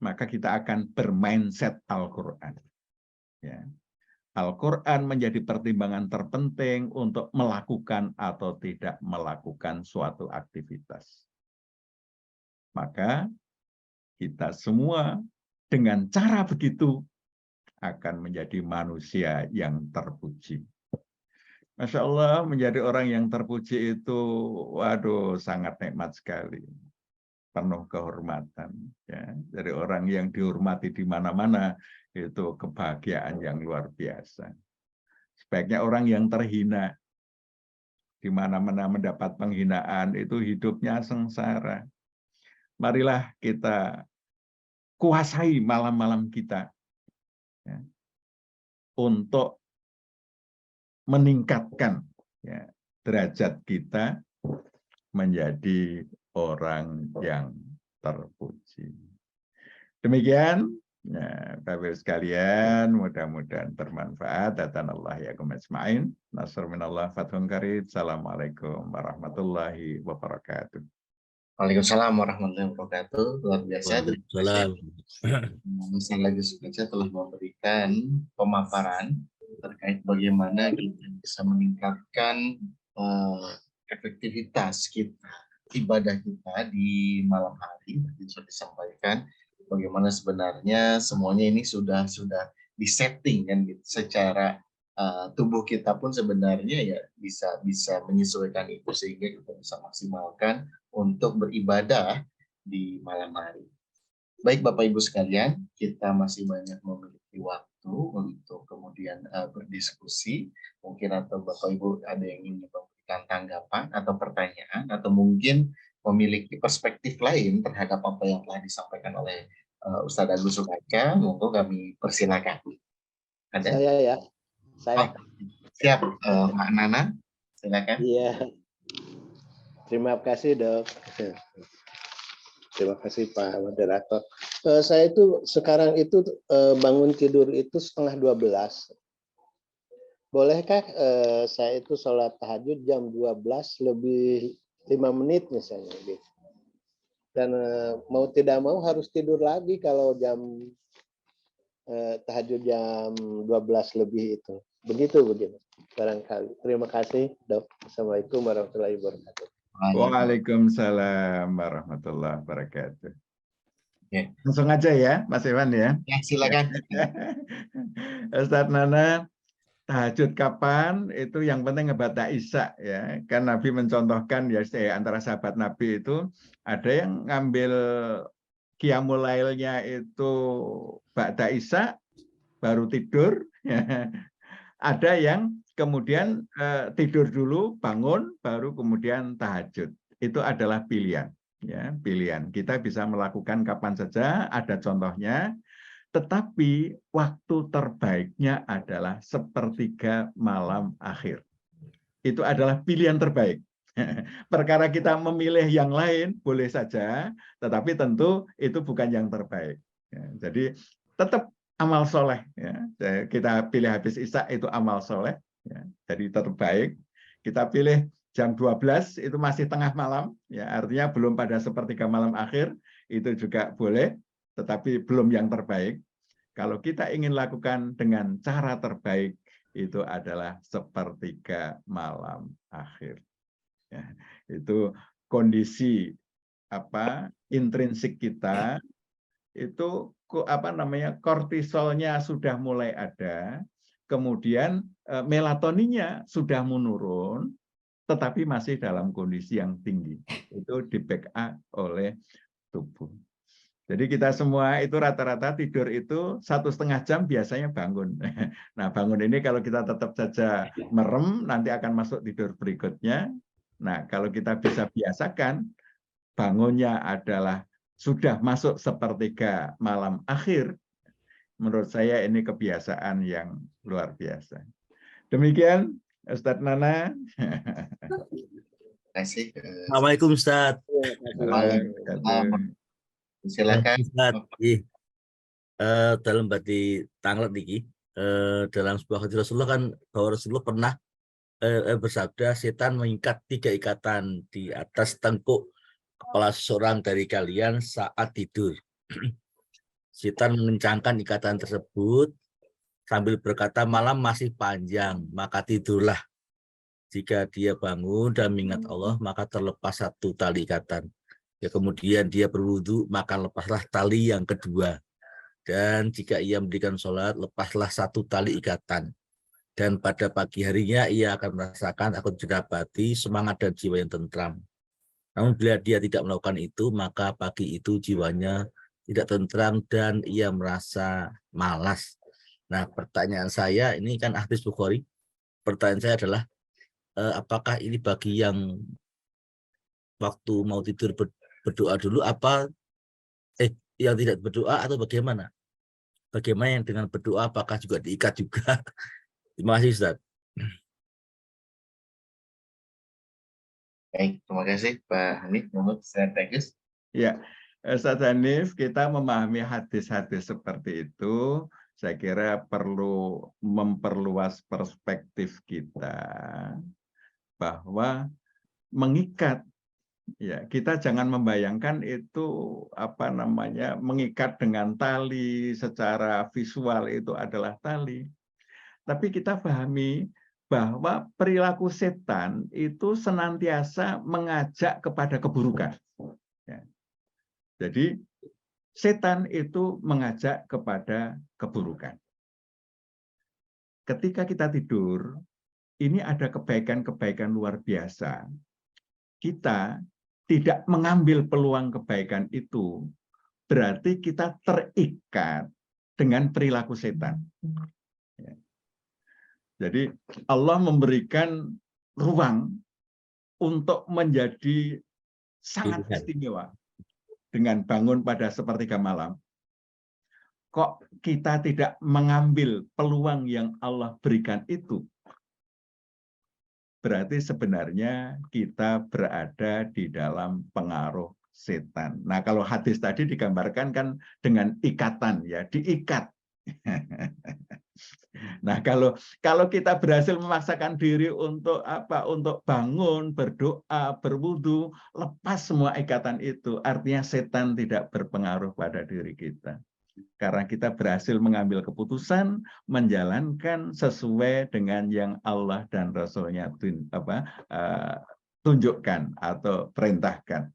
maka kita akan bermindset Al-Quran. Ya. Al-Quran menjadi pertimbangan terpenting untuk melakukan atau tidak melakukan suatu aktivitas. Maka kita semua dengan cara begitu akan menjadi manusia yang terpuji. Masya Allah, menjadi orang yang terpuji itu, waduh, sangat nikmat sekali. Penuh kehormatan. Ya. Dari orang yang dihormati di mana-mana, itu kebahagiaan yang luar biasa. Sebaiknya orang yang terhina, di mana-mana mendapat penghinaan, itu hidupnya sengsara. Marilah kita kuasai malam-malam kita, ya, untuk meningkatkan, ya, derajat kita menjadi orang yang terpuji. Demikian, ya, Bapak Ibu sekalian, mudah-mudahan bermanfaat. Datanallah yakum ajma'in. Nasr minallah fathun qarib. Assalamualaikum warahmatullahi wabarakatuh. Waalaikumsalam warahmatullahi wabarakatuh. Luar biasa. Waalaikumsalam. Ustaz Agus Baca telah memberikan pemaparan terkait bagaimana kita bisa meningkatkan efektivitas kita, ibadah kita di malam hari. Tadi sudah disampaikan bagaimana sebenarnya semuanya ini sudah disetting kan gitu, secara tubuh kita pun sebenarnya ya bisa menyesuaikan itu sehingga kita bisa maksimalkan untuk beribadah di malam hari. Baik Bapak Ibu sekalian, kita masih banyak memiliki waktu untuk kemudian berdiskusi. Mungkin atau Bapak Ibu ada yang ingin memberikan tanggapan atau pertanyaan, atau mungkin memiliki perspektif lain terhadap apa yang telah disampaikan oleh Ustadz Agus Subaka. Monggo kami persilakan. Ada? Saya ya. Saya. Siap, Mbak Nana. Silakan. Iya. Terima kasih, Dok. Terima kasih Pak Moderator. Saya itu sekarang itu bangun tidur itu 11:30. Bolehkah saya itu sholat tahajud jam 12 lebih 5 menit misalnya gitu. Dan mau tidak mau harus tidur lagi kalau jam tahajud jam 12 lebih itu. Begitu barangkali. Terima kasih, Dok. Assalamualaikum warahmatullahi wabarakatuh. Waalaikumsalam warahmatullahi wabarakatuh. Ya. Langsung aja ya, Mas Iwan ya. Ya, silakan. Ustadz Nana, tahajud kapan? Itu yang penting ngebaca Isya ya. Kan Nabi mencontohkan ya, antara sahabat Nabi itu ada yang ngambil qiyamul lailnya itu ba'da Isya baru tidur. Ada yang kemudian tidur dulu, bangun, baru kemudian tahajud. Itu adalah pilihan. Ya, pilihan. Kita bisa melakukan kapan saja, ada contohnya. Tetapi waktu terbaiknya adalah sepertiga malam akhir. Itu adalah pilihan terbaik. Perkara kita memilih yang lain, boleh saja, tetapi tentu itu bukan yang terbaik. Ya, jadi tetap amal soleh. Ya. Kita pilih habis Isya itu amal soleh. Ya, jadi terbaik. Kita pilih jam 12 itu masih tengah malam, ya, artinya belum pada sepertiga malam akhir, itu juga boleh, tetapi belum yang terbaik. Kalau kita ingin lakukan dengan cara terbaik, itu adalah sepertiga malam akhir. Ya, itu kondisi intrinsik kita, itu kortisolnya sudah mulai ada, kemudian melatoninnya sudah menurun, tetapi masih dalam kondisi yang tinggi. Itu di backup oleh tubuh. Jadi kita semua itu rata-rata tidur itu 1,5 jam biasanya bangun. Nah, bangun ini kalau kita tetap saja merem, nanti akan masuk tidur berikutnya. Nah, kalau kita bisa biasakan, bangunnya adalah sudah masuk sepertiga malam akhir, menurut saya ini kebiasaan yang luar biasa. Demikian, Ustadz Nana. kasih. Assalamualaikum Ustaz. Silakan. Ustaz. Dalam bati tanglet niki dalam sebuah hadis Rasulullah kan bahwa Rasulullah pernah bersabda setan mengikat 3 ikatan di atas tengkuk kepala seseorang dari kalian saat tidur. Setan mengencangkan ikatan tersebut sambil berkata malam masih panjang maka tidurlah. Jika dia bangun dan mengingat Allah maka terlepas 1 tali ikatan. Ya, kemudian dia berwudu maka lepaslah tali yang kedua. Dan jika ia mendirikan sholat, lepaslah 1 tali ikatan. Dan pada pagi harinya ia akan merasakan akan didapati semangat dan jiwa yang tentram. Namun bila dia tidak melakukan itu, maka pagi itu jiwanya tidak tentram dan ia merasa malas. Nah, pertanyaan saya, ini kan hadis Bukhari. Pertanyaan saya adalah, apakah ini bagi yang waktu mau tidur berdoa dulu, apa yang tidak berdoa atau bagaimana? Bagaimana yang dengan berdoa, apakah juga diikat juga? Terima kasih, Ustaz. Baik, terima kasih Pak Hanif. Menurut saya Tegus. Ya, Ustaz Hanif, kita memahami hadis-hadis seperti itu, saya kira perlu memperluas perspektif kita bahwa mengikat, ya kita jangan membayangkan itu apa namanya mengikat dengan tali secara visual itu adalah tali. Tapi kita pahami bahwa perilaku setan itu senantiasa mengajak kepada keburukan. Ya. Jadi setan itu mengajak kepada keburukan. Ketika kita tidur, ini ada kebaikan-kebaikan luar biasa. Kita tidak mengambil peluang kebaikan itu, berarti kita terikat dengan perilaku setan. Ya. Jadi Allah memberikan ruang untuk menjadi sangat istimewa dengan bangun pada sepertiga malam. Kok kita tidak mengambil peluang yang Allah berikan itu? Berarti sebenarnya kita berada di dalam pengaruh setan. Nah, kalau hadis tadi digambarkan kan dengan ikatan, ya, diikat. Nah, kalau kita berhasil memaksakan diri untuk apa? Untuk bangun, berdoa, berwudu, lepas semua ikatan itu, artinya setan tidak berpengaruh pada diri kita. Karena kita berhasil mengambil keputusan, menjalankan sesuai dengan yang Allah dan Rasul-Nya tunjukkan atau perintahkan.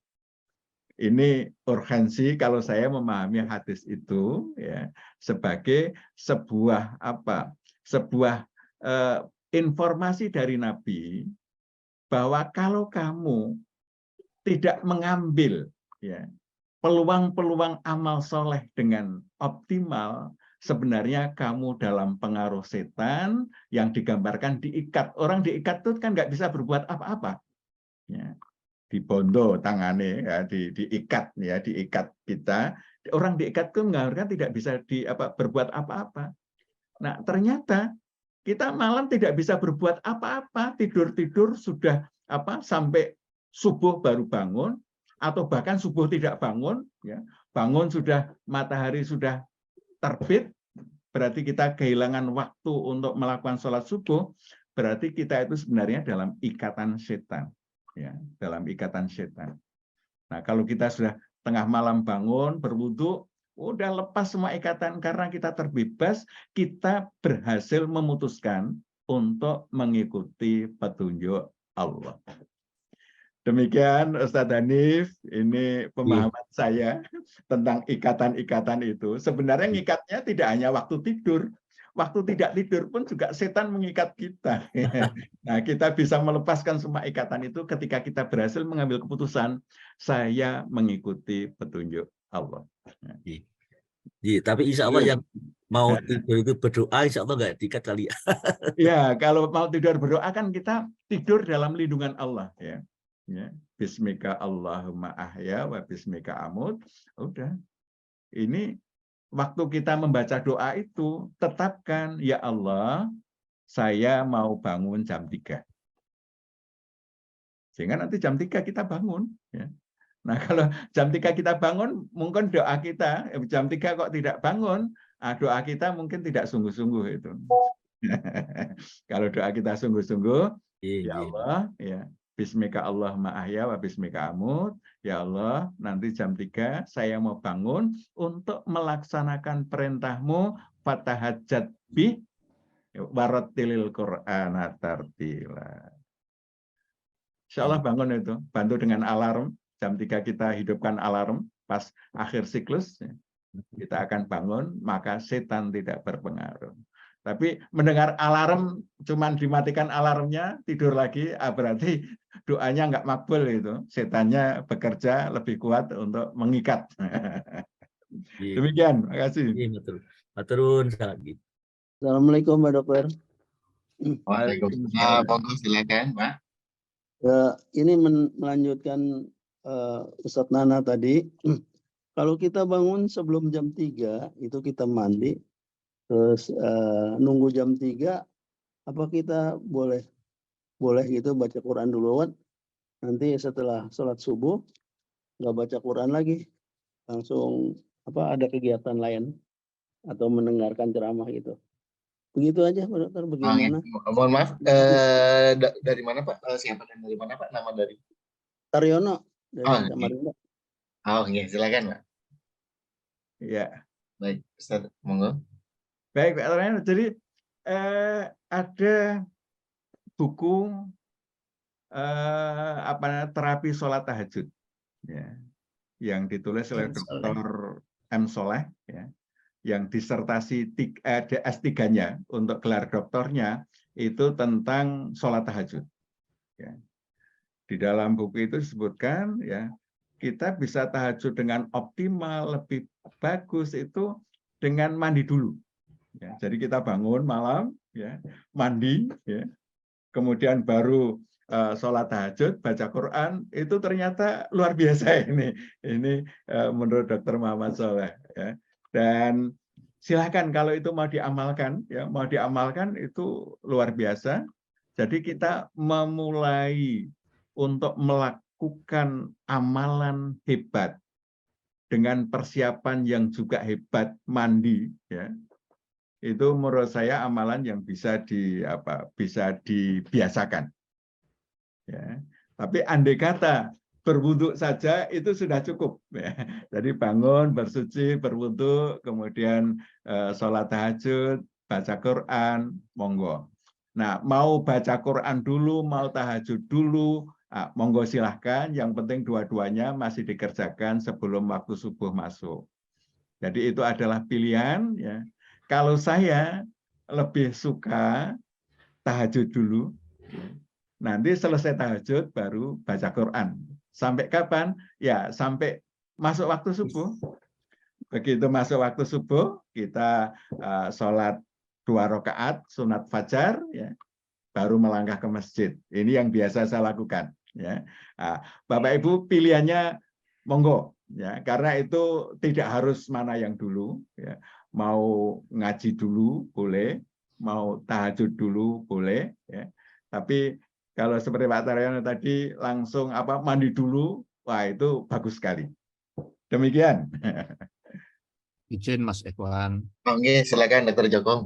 Ini urgensi kalau saya memahami hadis itu ya sebagai sebuah informasi dari Nabi bahwa kalau kamu tidak mengambil ya peluang-peluang amal soleh dengan optimal, sebenarnya kamu dalam pengaruh setan yang digambarkan diikat. Orang diikat itu kan nggak bisa berbuat apa-apa. Ya. Dibondo tangannya, ya, diikat, ya, diikat kita. Orang diikat itu menggambarkan tidak bisa berbuat apa-apa. Nah, ternyata kita malam tidak bisa berbuat apa-apa, tidur-tidur sudah sampai subuh baru bangun, atau bahkan subuh tidak bangun, ya, bangun sudah matahari sudah terbit, berarti kita kehilangan waktu untuk melakukan sholat subuh, berarti kita itu sebenarnya dalam ikatan setan. Ya, dalam ikatan setan. Nah, kalau kita sudah tengah malam bangun, berwudu, udah lepas semua ikatan karena kita terbebas, kita berhasil memutuskan untuk mengikuti petunjuk Allah. Demikian Ustadz Hanif, ini pemahaman saya tentang ikatan-ikatan itu. Sebenarnya ngikatnya tidak hanya waktu tidur, waktu tidak tidur pun juga setan mengikat kita. Nah, kita bisa melepaskan semua ikatan itu ketika kita berhasil mengambil keputusan, saya mengikuti petunjuk Allah. Iya, tapi insya Allah yang mau tidur itu berdoa, insya Allah nggak diikat kali ya. Ya, kalau mau tidur berdoa kan kita tidur dalam lindungan Allah. Ya. Ya. Bismika Allahumma ahya wa bismika amut. Udah. Ini waktu kita membaca doa itu, tetapkan, ya Allah, saya mau bangun jam 3. Sehingga nanti jam 3 kita bangun. Ya. Nah, kalau jam 3 kita bangun, mungkin doa kita, jam 3 kok tidak bangun, doa kita mungkin tidak sungguh-sungguh itu. Kalau doa kita sungguh-sungguh, ya Allah, ya, Bismika Allahumma ahya wa bismika amut. Ya Allah, nanti jam 3 saya mau bangun untuk melaksanakan perintahmu, fatahajjat bih warattilil Qur'ana tartila. Insya Allah bangun itu, bantu dengan alarm. Jam 3 kita hidupkan alarm, pas akhir siklus, kita akan bangun, maka setan tidak berpengaruh. Tapi mendengar alarm, cuman dimatikan alarmnya, tidur lagi, berarti doanya nggak makbul itu. Setannya bekerja lebih kuat untuk mengikat. Demikian, makasih. Maturun sangat gitu. Assalamualaikum Pak Dokter. Waalaikumsalam. Monggo silakan, Pak. Ini melanjutkan Ustadz Nana tadi. Kalau kita bangun sebelum jam 3, itu kita mandi, terus nunggu jam 3, apa kita boleh gitu baca Quran duluan, nanti setelah sholat subuh nggak baca Quran lagi, langsung ada kegiatan lain atau mendengarkan ceramah gitu. Begitu aja Pak Dokter, bagaimana? Mohon maaf, dari mana Pak? Siapa dan dari mana Pak? Nama dari? Taryono dari Samarinda. Iya, silakan Pak. Ya. Baik, Ustaz, monggo. Baik, Pak Taryono. Jadi ada buku terapi sholat tahajud, ya, yang ditulis oleh Dr. M. Soleh, ya, yang disertasi S3-nya untuk gelar doktornya itu tentang sholat tahajud. Ya. Di dalam buku itu disebutkan, ya, kita bisa tahajud dengan optimal, lebih bagus itu dengan mandi dulu. Ya, jadi kita bangun malam, ya, mandi, ya, kemudian baru sholat tahajud, baca Quran, itu ternyata luar biasa ini. Ini menurut Dr. Muhammad Soleh. Ya. Dan silakan kalau itu mau diamalkan, ya, mau diamalkan itu luar biasa. Jadi kita memulai untuk melakukan amalan hebat dengan persiapan yang juga hebat, mandi, ya. Itu menurut saya amalan yang bisa dibiasakan. Ya. Tapi andai kata berwudu saja itu sudah cukup. Ya. Jadi bangun, bersuci, berwudu, kemudian sholat tahajud, baca Quran, monggo. Nah, mau baca Quran dulu, mau tahajud dulu, monggo silahkan. Yang penting dua-duanya masih dikerjakan sebelum waktu subuh masuk. Jadi itu adalah pilihan. Ya. Kalau saya lebih suka tahajud dulu. Nanti selesai tahajud baru baca Quran. Sampai kapan? Ya, sampai masuk waktu subuh. Begitu masuk waktu subuh, kita sholat 2 rakaat sunat fajar, ya, baru melangkah ke masjid. Ini yang biasa saya lakukan. Ya. Bapak Ibu pilihannya monggo, ya, karena itu tidak harus mana yang dulu. Ya. Mau ngaji dulu boleh, mau tahajud dulu boleh. Ya. Tapi kalau seperti Pak Taryono tadi langsung mandi dulu, wah itu bagus sekali. Demikian. Izin Mas Ikhwan. Oke, silakan Dr. Joko.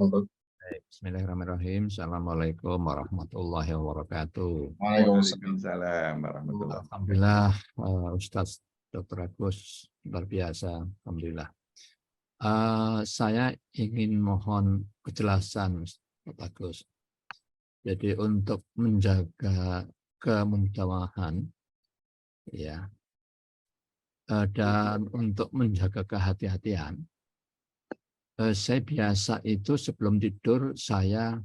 Bismillahirrahmanirrahim. Assalamualaikum warahmatullahi wabarakatuh. Waalaikumsalam warahmatullahi wabarakatuh. Alhamdulillah, Ustadz Dr. Agus luar biasa. Alhamdulillah. Saya ingin mohon kejelasan Pak Agus. Jadi untuk menjaga kemudawahan, ya, dan untuk menjaga kehati-hatian, saya biasa itu sebelum tidur saya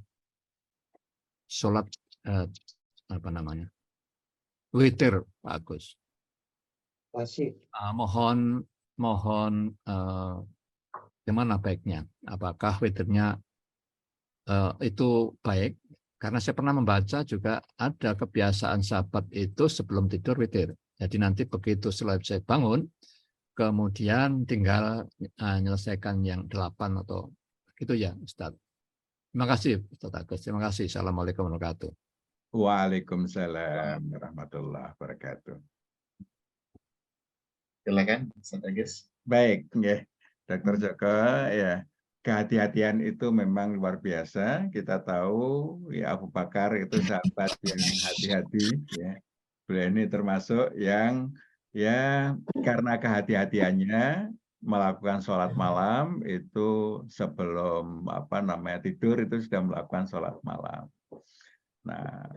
sholat witir, Pak Agus. Mohon gimana baiknya? Apakah witirnya itu baik? Karena saya pernah membaca juga ada kebiasaan sahabat itu sebelum tidur witir. Jadi nanti begitu selesai bangun, kemudian tinggal menyelesaikan yang 8 atau gitu ya, Ustaz. Terima kasih, Ustaz Agus. Terima kasih. Assalamualaikum warahmatullahi wabarakatuh. Waalaikumsalam warahmatullahi wabarakatuh. Silakan, Ustaz Agus. Baik, ya, Dr. Joko, ya, kehati-hatian itu memang luar biasa. Kita tahu ya Abu Bakar itu sahabat yang hati-hati, ya. Beliau ini termasuk yang ya karena kehati-hatiannya melakukan sholat malam itu sebelum tidur itu sudah melakukan sholat malam. Nah,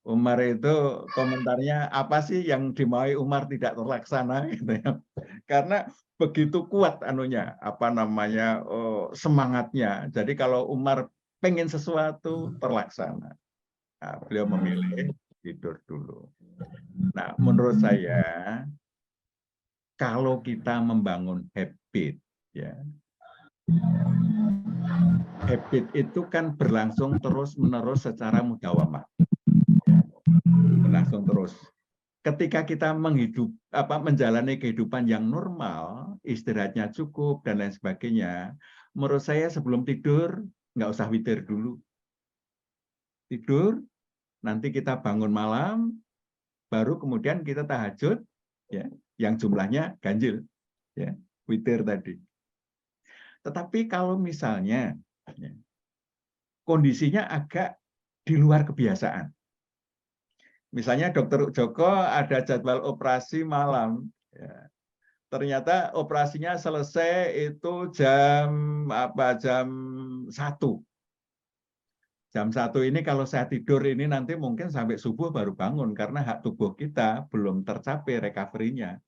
Umar itu komentarnya apa sih yang dimaui Umar tidak terlaksana gitu ya. Karena begitu kuat semangatnya. Jadi kalau Umar pengen sesuatu terlaksana. Nah, beliau memilih tidur dulu. Nah, menurut saya kalau kita membangun habit ya. Habit itu kan berlangsung terus-menerus secara mudawamah. Berlangsung terus. Ketika kita menjalani kehidupan yang normal, istirahatnya cukup dan lain sebagainya, menurut saya sebelum tidur nggak usah witir dulu. Tidur, nanti kita bangun malam, baru kemudian kita tahajud, ya, yang jumlahnya ganjil, ya, witir tadi. Tetapi kalau misalnya ya, kondisinya agak di luar kebiasaan. Misalnya Dokter Joko ada jadwal operasi malam, ya. Ternyata operasinya selesai itu jam 1. Jam 1 ini kalau saya tidur ini nanti mungkin sampai subuh baru bangun karena hak tubuh kita belum tercapai recovery-nya.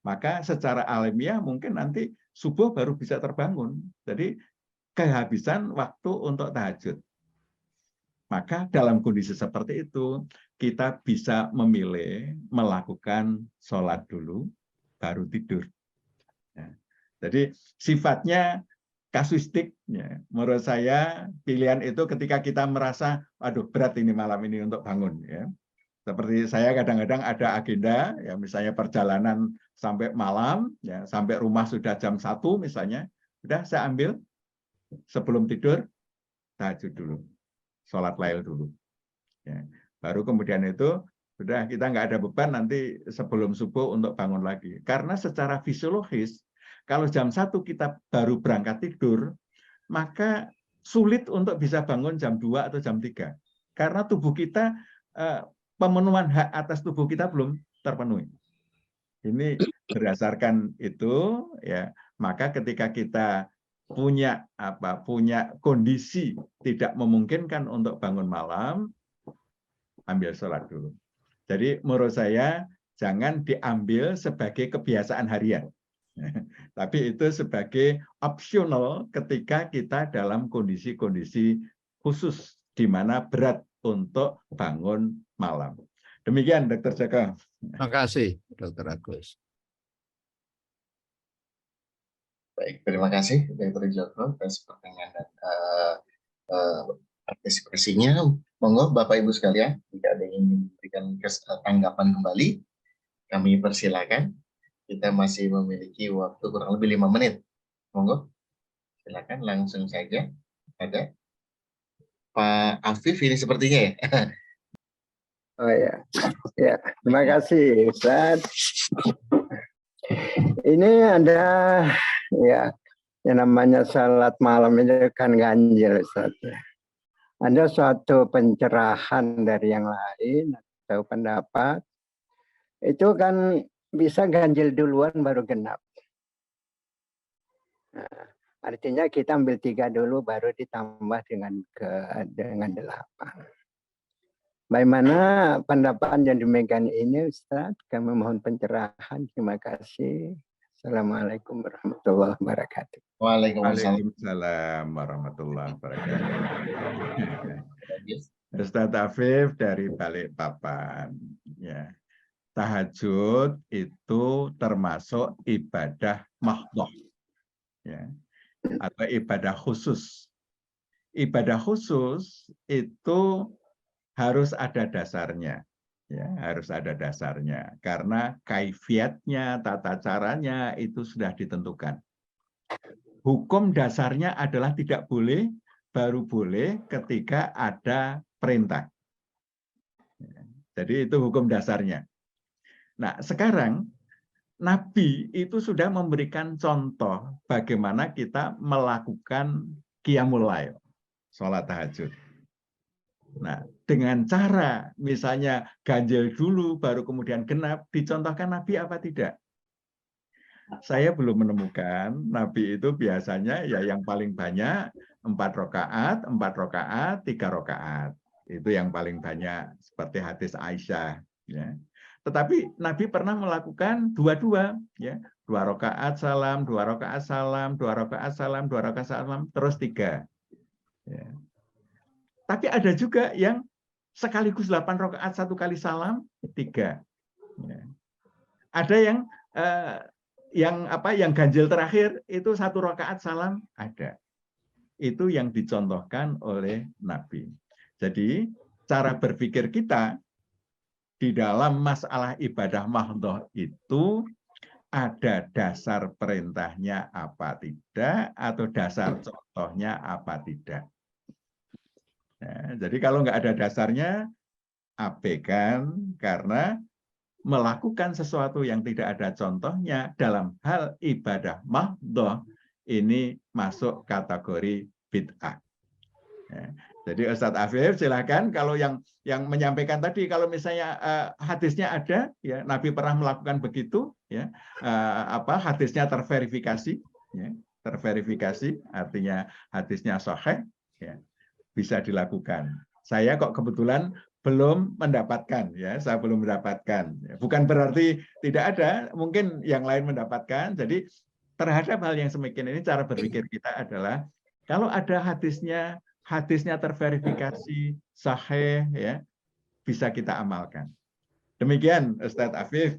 Maka secara alamiah mungkin nanti subuh baru bisa terbangun. Jadi kehabisan waktu untuk tahajud. Maka dalam kondisi seperti itu, kita bisa memilih melakukan sholat dulu, baru tidur. Ya. Jadi sifatnya kasuistik. Ya. Menurut saya pilihan itu ketika kita merasa, aduh berat ini malam ini untuk bangun. Ya. Seperti saya kadang-kadang ada agenda, ya misalnya perjalanan sampai malam, ya sampai rumah sudah jam 1 misalnya, sudah saya ambil sebelum tidur, tahajud dulu. Sholat lail dulu. Ya. Baru kemudian itu sudah kita nggak ada beban nanti sebelum subuh untuk bangun lagi. Karena secara fisiologis, kalau jam 1 kita baru berangkat tidur, maka sulit untuk bisa bangun jam 2 atau jam 3. Karena tubuh kita, pemenuhan hak atas tubuh kita belum terpenuhi. Ini berdasarkan itu, ya maka ketika kita punya kondisi tidak memungkinkan untuk bangun malam, ambil sholat dulu. Jadi menurut saya jangan diambil sebagai kebiasaan harian, tapi itu sebagai optional ketika kita dalam kondisi-kondisi khusus di mana berat untuk bangun malam. Demikian, Dr. Joko. Terima kasih, Dr. Agus. Baik, terima kasih Dr. Joko atas pertanyaan dan partisipasinya. Monggo Bapak Ibu sekalian, jika ada yang ingin memberikan tanggapan kembali, kami persilakan. Kita masih memiliki waktu kurang lebih 5 menit. Monggo, silakan langsung saja. Ada Pak Afif ini sepertinya ya. Oh ya, ya terima kasih Ustaz. Ini ada ya yang namanya salat malam itu kan ganjil Ustaz. Ada suatu pencerahan dari yang lain atau pendapat itu kan bisa ganjil duluan baru genap. Nah, artinya kita ambil 3 dulu baru ditambah dengan 8. Bagaimana pendapat yang demikian ini Ustaz? Kami mohon pencerahan. Terima kasih. Assalamualaikum warahmatullahi wabarakatuh. Waalaikumsalam warahmatullahi wabarakatuh. Ustaz Afif dari Balikpapan. Ya. Tahajud itu termasuk ibadah mahdhah. Ya. Atau ibadah khusus. Ibadah khusus itu harus ada dasarnya, ya harus ada dasarnya karena kaifiatnya, tata caranya itu sudah ditentukan. Hukum dasarnya adalah tidak boleh, baru boleh ketika ada perintah. Jadi itu hukum dasarnya. Nah, sekarang Nabi itu sudah memberikan contoh bagaimana kita melakukan qiyamul lail, sholat tahajud. Nah, dengan cara misalnya ganjil dulu baru kemudian genap, dicontohkan Nabi apa tidak? Saya belum menemukan. Nabi itu biasanya ya yang paling banyak 4 rakaat, 3 rakaat. Itu yang paling banyak seperti hadis Aisyah. Ya. Tetapi Nabi pernah melakukan dua-dua, ya, 2 rakaat salam, 2 rakaat salam, 2 rakaat salam, 2 rakaat salam, terus 3. Ya. Tapi ada juga yang sekaligus 8 rakaat 1 kali salam 3. Ya. Ada yang ganjil terakhir itu 1 rakaat salam ada. Itu yang dicontohkan oleh Nabi. Jadi cara berpikir kita di dalam masalah ibadah mahdhah itu ada dasar perintahnya apa tidak atau dasar contohnya apa tidak. Ya, jadi kalau nggak ada dasarnya, abaikan karena melakukan sesuatu yang tidak ada contohnya dalam hal ibadah mahdhah ini masuk kategori bid'ah. Ya, jadi Ustadz Afif silakan kalau yang menyampaikan tadi kalau misalnya hadisnya ada, ya Nabi pernah melakukan begitu, ya hadisnya terverifikasi, ya, terverifikasi artinya hadisnya sahih, ya. Bisa dilakukan. Saya kok kebetulan belum mendapatkan, ya, saya belum mendapatkan. Bukan berarti tidak ada, mungkin yang lain mendapatkan. Jadi terhadap hal yang semakin ini cara berpikir kita adalah kalau ada hadisnya terverifikasi sahih, ya, bisa kita amalkan. Demikian Ustadz Afif.